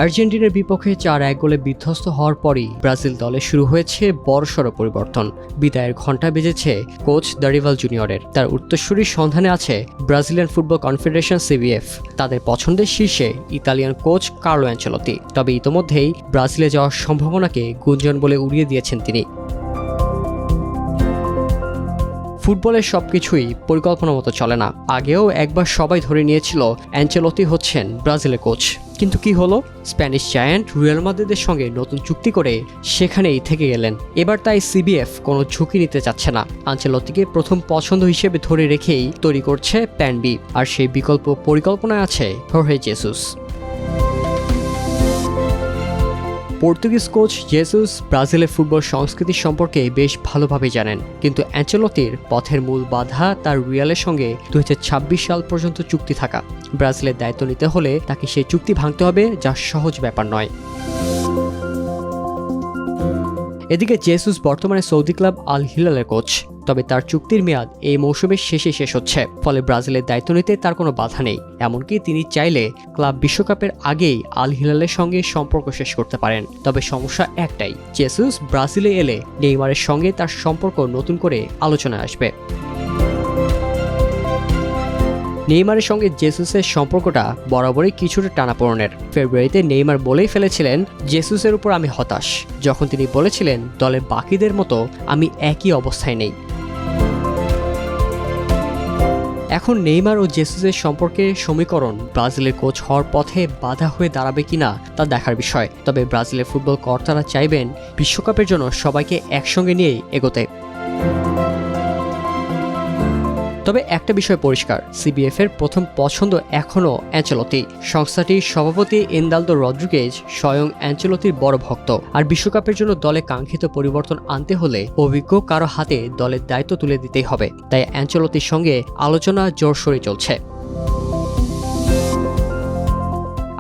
আর্জেন্টিনার বিপক্ষে 4-1 গোলে বিধ্বস্ত হওয়ার পরই ব্রাজিল দলে শুরু হয়েছে বড়সড় পরিবর্তন। বিদায়ের ঘণ্টা বেজেছে কোচ দরিভাল জুনিয়রের। তার উত্তরসূরির সন্ধানে আছে ব্রাজিলিয়ান ফুটবল কনফেডারেশন CBF। তাদের পছন্দের শীর্ষে ইতালিয়ান কোচ কার্লো অ্যানচেলত্তি। তবে ইতোমধ্যেই ব্রাজিলে যাওয়ার সম্ভাবনাকে গুঞ্জন বলে উড়িয়ে দিয়েছেন তিনি। ফুটবলের সবকিছুই পরিকল্পনা মতো চলে না। আগেও একবার সবাই ধরে নিয়েছিল অ্যানচেলত্তি হচ্ছেন ব্রাজিলের কোচ, কিন্তু কি হলো? স্প্যানিশ জায়ান্ট রিয়াল মাদ্রিদের সঙ্গে নতুন চুক্তি করে সেখানেই থেকে গেলেন। এবার তাই CBF কোনো ঝুঁকি নিতে চাচ্ছে না। আনচেলত্তিকে প্রথম পছন্দ হিসেবে ধরে রেখেই তৈরি করছে প্ল্যান বি, আর সেই বিকল্প পরিকল্পনায় আছে হোর্হে জেসুস। পর্তুগিজ কোচ জেসুস ব্রাজিলের ফুটবল সংস্কৃতি সম্পর্কে বেশ ভালোভাবে জানেন, কিন্তু অ্যানচেলত্তির পথের মূল বাধা তার রিয়ালের সঙ্গে 2026 সাল পর্যন্ত চুক্তি থাকা। ব্রাজিলের দায়িত্ব নিতে হলে তাকে সেই চুক্তি ভাঙতে হবে, যা সহজ ব্যাপার নয়। এদিকে জেসুস বর্তমানে সৌদি ক্লাব আল হিলালের কোচ, তবে তার চুক্তির মেয়াদ এই মৌসুমের শেষ হচ্ছে। ফলে ব্রাজিলের দায়িত্ব নিতে তার কোনো বাধা নেই। এমনকি তিনি চাইলে ক্লাব বিশ্বকাপের আগেই আল হিলালের সঙ্গে সম্পর্ক শেষ করতে পারেন। তবে সমস্যা একটাই, জেসুস ব্রাজিলে এলে নেইমারের সঙ্গে তার সম্পর্ক নতুন করে আলোচনায় আসবে। নেইমারের সঙ্গে জেসুসের সম্পর্কটা বরাবরই কিছুটা টানাপোড়েনের। ফেব্রুয়ারিতে নেইমার বলেই ফেলেছিলেন, জেসুসের উপর আমি হতাশ, যখন তিনি বলেছিলেন দলের বাকিদের মতো আমি একই অবস্থায় নেই। এখন নেইমার ও জেসুসের সম্পর্কে সমীকরণ ব্রাজিলের কোচ হওয়ার পথে বাধা হয়ে দাঁড়াবে কিনা তা দেখার বিষয়। তবে ব্রাজিলের ফুটবল কর্তারা চাইবেন বিশ্বকাপের জন্য সবাইকে একসঙ্গে নিয়েই এগোতে। তবে একটা বিষয় পরিষ্কার, CBF এর প্রথম পছন্দ এখনও অ্যানচেলত্তি। সংস্থাটির সভাপতি এনদালদো রদ্রিগেজ স্বয়ং অ্যানচেলত্তির বড় ভক্ত, আর বিশ্বকাপের জন্য দলে কাঙ্ক্ষিত পরিবর্তন আনতে হলে অভিজ্ঞ কারো হাতে দলের দায়িত্ব তুলে দিতেই হবে। তাই অ্যানচেলত্তির সঙ্গে আলোচনা জোরসোরে চলছে।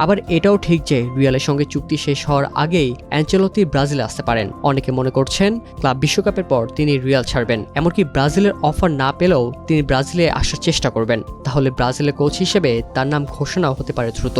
আবার এটাও ঠিক যে রিয়ালের সঙ্গে চুক্তি শেষ হওয়ার আগেই অ্যানচেলত্তি ব্রাজিলে আসতে পারেন। অনেকে মনে করছেন ক্লাব বিশ্বকাপের পর তিনি রিয়াল ছাড়বেন, এমনকি ব্রাজিলের অফার না পেলেও তিনি ব্রাজিলে আসার চেষ্টা করবেন। তাহলে ব্রাজিলের কোচ হিসেবে তার নাম ঘোষণাও হতে পারে দ্রুত।